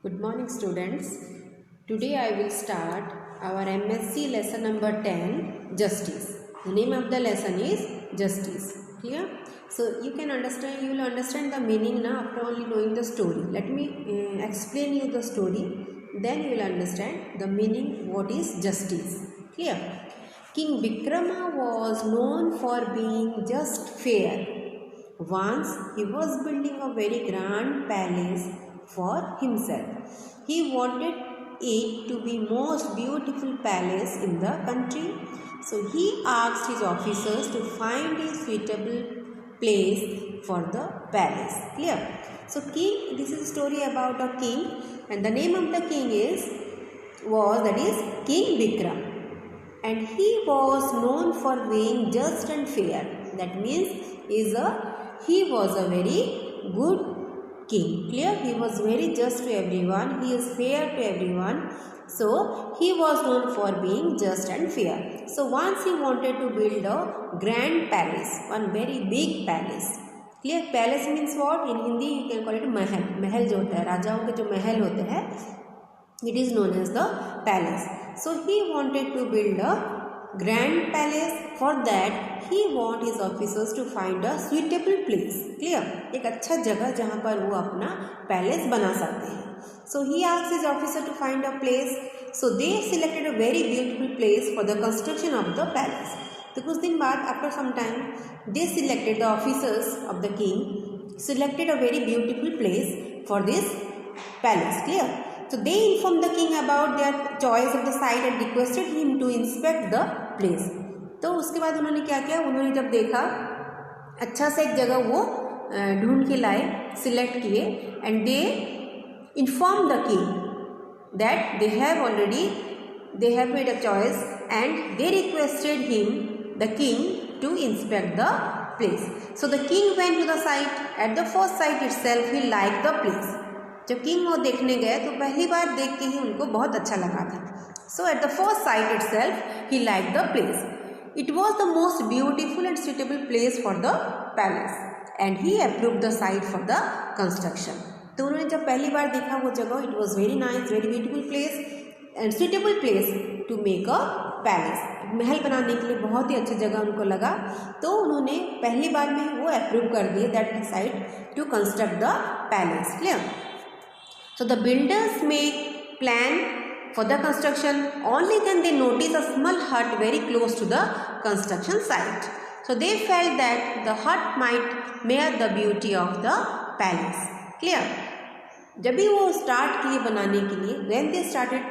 Good morning, students. Today I will start our MSc lesson number 10, Justice. The name of the lesson is Justice. Clear? So you will understand the meaning now after only knowing the story. Let me explain you the story. Then you will understand the meaning, what is justice. Clear? King Vikrama was known for being just fair. Once he was building a very grand palace for himself. He wanted it to be most beautiful palace in the country. So he asked his officers to find a suitable place for the palace. Clear? So king, this is a story about a king, and the name of the king is King Vikram. And he was known for being just and fair. That means he was a very good king. Clear? He was very just to everyone. He is fair to everyone. So he was known for being just and fair. So once he wanted to build a grand palace, one very big palace. Clear? Palace means what? In Hindi you can call it महल. महल जो होता है, राजाओं के जो महल होते हैं, it is known as the palace. So he wanted to build a grand palace. For that he want his officers to find a suitable place. Clear? एक अच्छा जगह जहाँ पर वो अपना पैलेस बना सकते हैं. So he asked his officer to find a place. So they selected a very beautiful place for the construction of the palace. तो कुछ दिन बाद, after some time, they selected, the officers of the king selected a very beautiful place for this palace. Clear? So they informed the king about their choice of the site and requested him to inspect the place. तो उसके बाद उन्होंने क्या किया, उन्होंने जब देखा अच्छा सा एक जगह वो ढूंढ के लाए, सिलेक्ट किए, and they inform the king that they have made a choice and they requested the king to inspect the place. So the king went to the site. At the first sight itself he liked the place. जब king वो देखने गए तो पहली बार देख के ही उनको बहुत अच्छा लगा था. So at the first sight itself he liked the place. It was the most beautiful and suitable place for the palace and he approved the site for the construction. तो उन्होंने जब पहली बार देखा वो जगह, it was very nice, very beautiful place and suitable place to make a palace. महल बनाने के लिए बहुत ही अच्छी जगह उनको लगा, तो उन्होंने पहली बार में वो अप्रूव कर दिए that site to construct the palace. Clear? So the builders make plan for the construction. Only then they notice a small hut very close to the construction site. So they felt that the hut might mar the beauty of the palace. Clear? जब भी वो start किए बनाने के लिए, when they started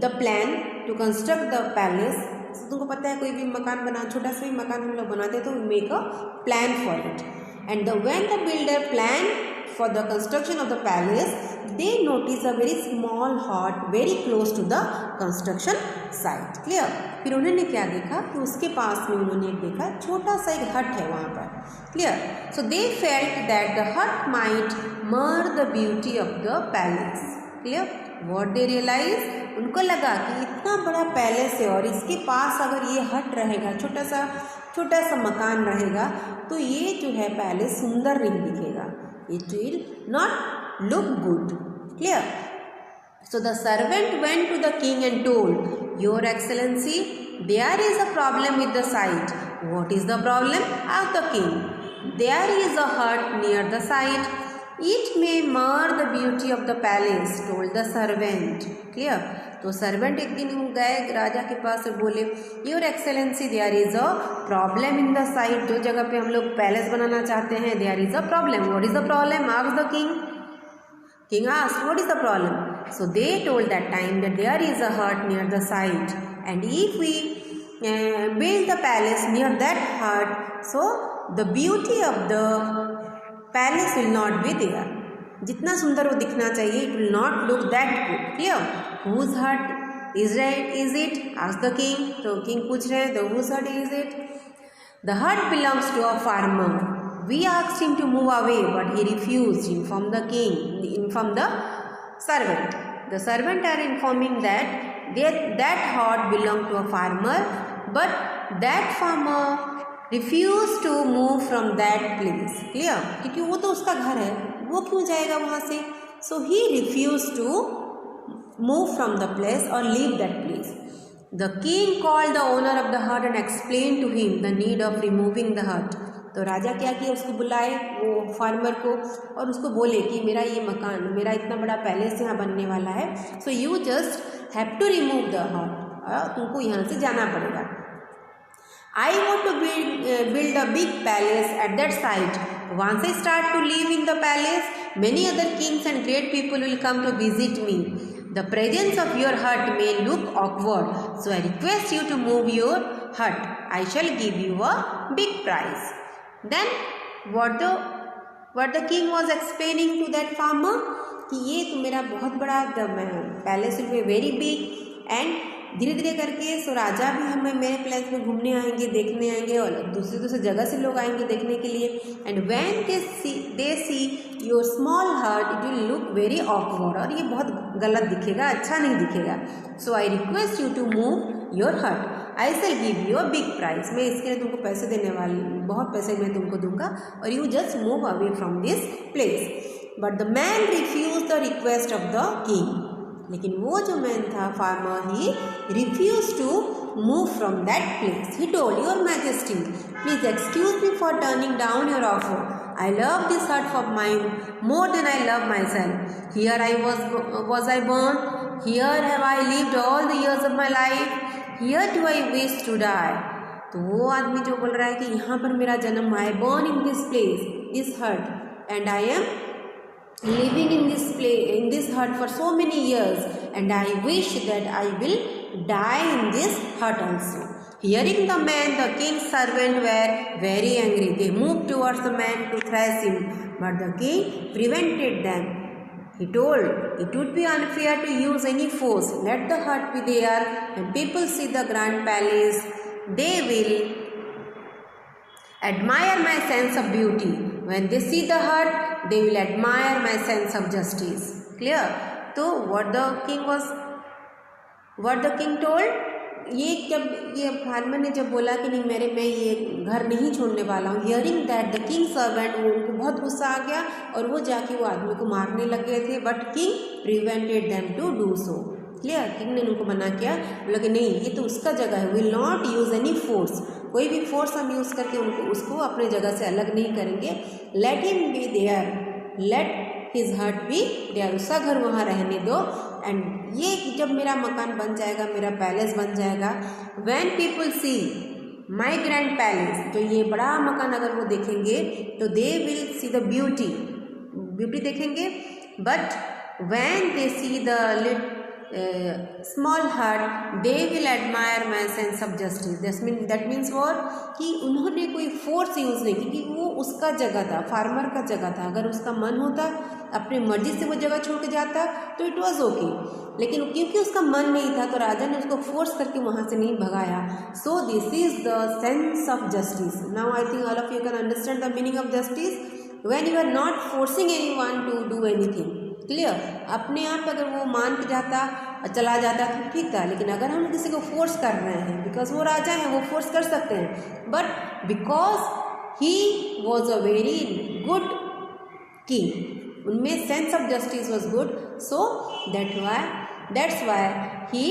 the plan to construct the palace, so तुमको पता है कोई भी मकान बना, छोटा सा भी मकान हम लोग बनाते हैं तो we make a plan for it. And when the builder planned for the construction of the palace, they noticed a very small hut very close to the construction site. Clear? फिर उन्होंने क्या देखा कि उसके पास में उन्होंने देखा छोटा सा एक हट है वहाँ पर. Clear? So they felt that the hut might mar the beauty of the palace. Clear? What they realized? उनको लगा कि इतना बड़ा पैलेस है और इसके पास अगर ये हट रहेगा, छोटा सा मकान रहेगा, तो ये जो है पैलेस सुंदर नहीं दिखेगा. It will not look good. Clear? So the servant went to the king and told, Your Excellency, there is a problem with the site. What is the problem? Asked the king. There is a hut near the site. It may mar the beauty of the palace, told the servant. Clear? तो servant एक दिन गए राजा के पास और बोले, your excellency, there is a problem in the site. जो जगह पे हम लोग पैलेस बनाना चाहते हैं, there is a problem. What is the problem? Asked the king. King asked, what is the problem? So they told that time that there is a hut near the site and if we build the palace near that hut, so the beauty of the palace will not be there. जितना सुंदर वो दिखना चाहिए, it will not look that good. Clear? Whose hut is it? Asked the king. तो king पूछ रहे हैं, तो whose hut is it? The hut belongs to a farmer. We asked him to move away, but he refused. Informed the king. Informed the servant. The servant are informing that hut belonged to a farmer, but that farmer refused to move from that place. Clear? क्योंकि वो तो उसका घर है, वो क्यों जाएगा वहाँ से. So he refused to move from the place or leave that place. The king called the owner of the hut and explained to him the need of removing the hut. तो राजा क्या किया, उसको बुलाए वो फार्मर को और उसको बोले कि मेरा ये मकान, मेरा इतना बड़ा पैलेस यहाँ बनने वाला है, so you just have to remove the hut, तुमको यहाँ से जाना पड़ेगा. I want to build a big palace at that site. Once I start to live in the palace, many other kings and great people will come to visit me. The presence of your hut may look awkward, so I request you to move your hut. I shall give you a big prize. Then what the king was explaining to that farmer कि ये तो मेरा बहुत बड़ा palace will be very big, and धीरे धीरे करके सो राजा भी हमें मेरे प्लेस में घूमने आएंगे, देखने आएंगे, और दूसरे जगह से लोग आएंगे देखने के लिए. And when they see your small hut it will look very awkward, और ये बहुत गलत दिखेगा, अच्छा नहीं दिखेगा. So I request you to move your hut. I shall give you a big prize. मैं इसके लिए तुमको पैसे देने वाली, बहुत पैसे मैं तुमको दूंगा, और you just move away from this place. But the man refuse the request of the king. लेकिन वो जो मैन था farmer, he refuse to move from that place. He told, your majesty please excuse me for turning down your offer. I love this hut for mine more than I love myself. Here I was I born. Here have I lived all the years of my life. Here do I wish to die. तो वो आदमी जो बोल रहा है कि यहाँ पर मेरा जन्म हुआ है, born in this place, this hut, and I am living in this place, in this hut for so many years, and I wish that I will die in this hut also. Hearing the man, the king's servants were very angry. They moved towards the man to thrash him, but the king prevented them. He told, it would be unfair to use any force. Let the hut be there. When people see the grand palace, they will admire my sense of beauty. When they see the hut, they will admire my sense of justice. Clear? So what the king told? ये जब ये farmer ने जब बोला कि नहीं मैं ये घर नहीं छोड़ने वाला हूँ, hearing that the king servant, उनको बहुत गुस्सा आ गया और वो जाके वो आदमी को मारने लग गए थे. But king prevented them to do so. Clear? King ने उनको मना किया, बोला कि नहीं ये तो उसका जगह है, will not use any force. कोई भी फोर्स हम यूज़ करके उसको अपने जगह से अलग नहीं करेंगे. Let him be there, let his hut be there, उसका घर वहाँ रहने दो. एंड ये जब मेरा मकान बन जाएगा, मेरा पैलेस बन जाएगा, when people see my grand palace, तो ये बड़ा मकान अगर वो देखेंगे तो they will see the beauty देखेंगे. But when they see the small hut they will admire my sense of justice. That means what, कि उन्होंने कोई फोर्स यूज़ नहीं, क्योंकि वो उसका जगह था, फार्मर का जगह था. अगर उसका मन होता अपनी मर्जी से वो जगह छोड़ के जाता तो इट वॉज ओके, लेकिन क्योंकि उसका मन नहीं था तो राजा ने उसको फोर्स करके वहाँ से नहीं भगाया. So this is the sense of justice. Now I think all of you can understand the meaning of justice. When you are not forcing anyone to do anything. Clear? अपने आप अगर वो मान के जाता चला जाता तो ठीक था, लेकिन अगर हम किसी को फोर्स कर रहे हैं, बिकॉज वो राजा हैं, वो फोर्स कर सकते हैं, but because he was a very good king, उनमें sense of justice was good, so that's why he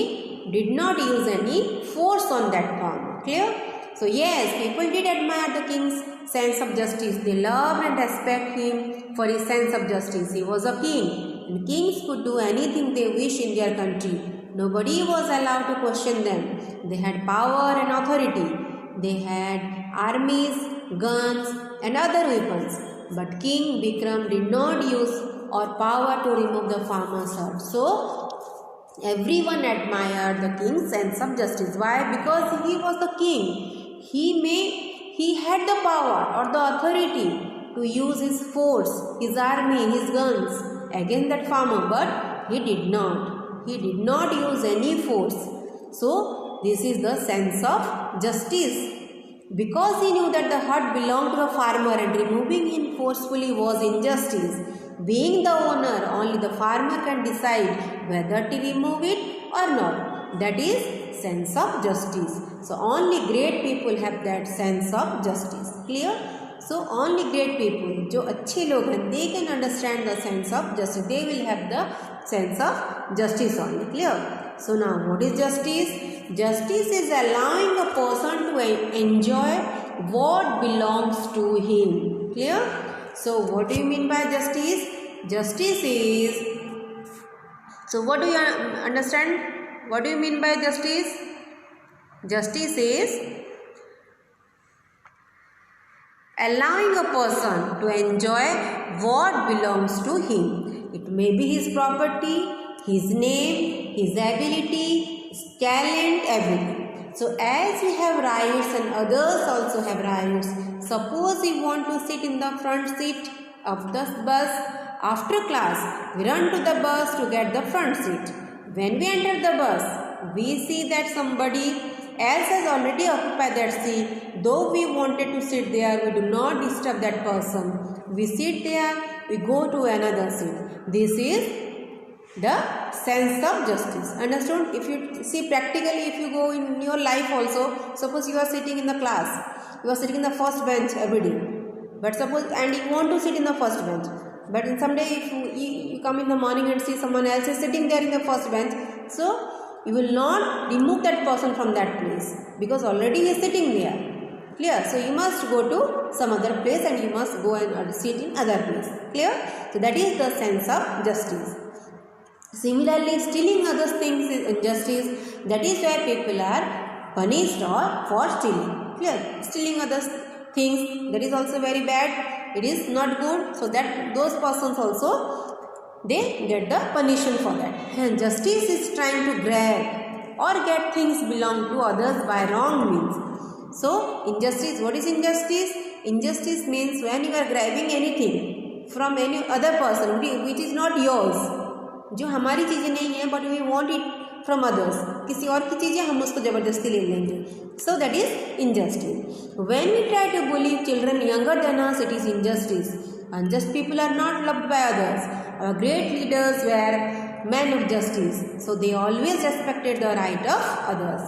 did not use any force on that farmer. Clear? So yes, people did admire the king's sense of justice. They loved and respect him for his sense of justice. He was a king, and kings could do anything they wish in their country. Nobody was allowed to question them. They had power and authority. They had armies, guns, and other weapons. But King Bikram did not use or power to remove the farmer's hut. So everyone admired the king's sense of justice. Why? Because he was the king. He had the power or the authority to use his force, his army, his guns against that farmer, but he did not. He did not use any force. So this is the sense of justice. Because he knew that the hut belonged to the farmer and removing him forcefully was injustice. Being the owner, only the farmer can decide whether to remove it or not. That is sense of justice. So only great people have that sense of justice. Clear? So only great people, जो अच्छे लोग हैं, they can understand the sense of justice. They will have the sense of justice only. Clear? So now, what is justice? Justice is allowing a person to enjoy what belongs to him. Clear? So what do you mean by justice? Justice is, so what do you understand? What do you mean by justice? Justice is allowing a person to enjoy what belongs to him. It may be his property, his name, his ability, his talent, everything. So as we have rights and others also have rights, suppose we want to sit in the front seat of the bus. After class, we run to the bus to get the front seat. When we enter the bus, we see that somebody else has already occupied that seat. Though we wanted to sit there, we do not disturb that person. We sit there, we go to another seat. This is the sense of justice. Understood? If you see practically, if you go in your life also, suppose you are sitting in the class, you are sitting in the first bench every day. But suppose, and you want to sit in the first bench. But in some day, if you come in the morning and see someone else is sitting there in the first bench, so you will not remove that person from that place because already he is sitting there. Clear? So you must go to some other place and you must go and sit in other place. Clear? So that is the sense of justice. Similarly, stealing other things is injustice. That is why people are punished or for stealing. Clear? Stealing other things, that is also very bad. It is not good. So that those persons also, they get the punishment for that. And justice is trying to grab or get things belong to others by wrong means. So injustice, what is injustice? Injustice means when you are grabbing anything from any other person which is not yours, जो हमारी चीज़ें नहीं है, but we want it from others. किसी और की चीज़ें हम उसको ज़बरदस्ती ले लेंगे. So that is injustice. When we try to bully children younger than us, it is injustice. Unjust people are not loved by others. Our great leaders were men of justice. So they always respected the right of others.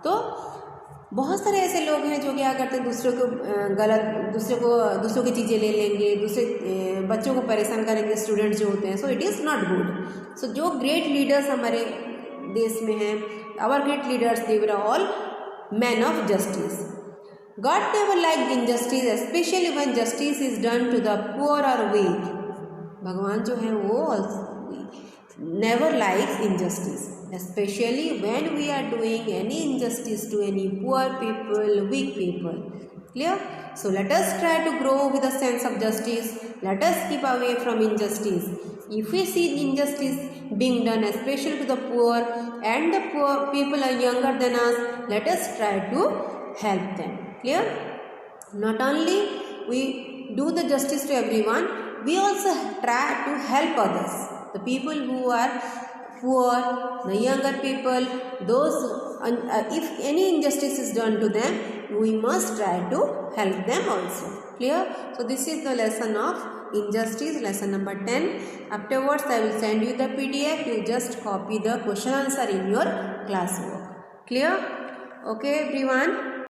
तो बहुत सारे ऐसे लोग हैं जो क्या करते हैं, दूसरों को दूसरों की चीज़ें ले लेंगे, दूसरे बच्चों को परेशान करेंगे, स्टूडेंट्स जो होते हैं. So it is not good. So जो ग्रेट लीडर्स हमारे देश में हैं, our great leaders, they were all man of justice. God never liked injustice, especially when justice is done to the poor or weak. भगवान जो है वो never likes injustice, especially when we are doing any injustice to any poor people, weak people. Clear? So let us try to grow with a sense of justice. Let us keep away from injustice. If we see injustice being done, especially to the poor, and the poor people are younger than us, let us try to help them. Clear? Not only we do the justice to everyone, we also try to help others. The people who are poor, the younger people, those if any injustice is done to them, we must try to help them also. Clear? So this is the lesson of injustice, lesson number 10. Afterwards I will send you the PDF. You just copy the question answer in your classwork. Clear? Okay everyone.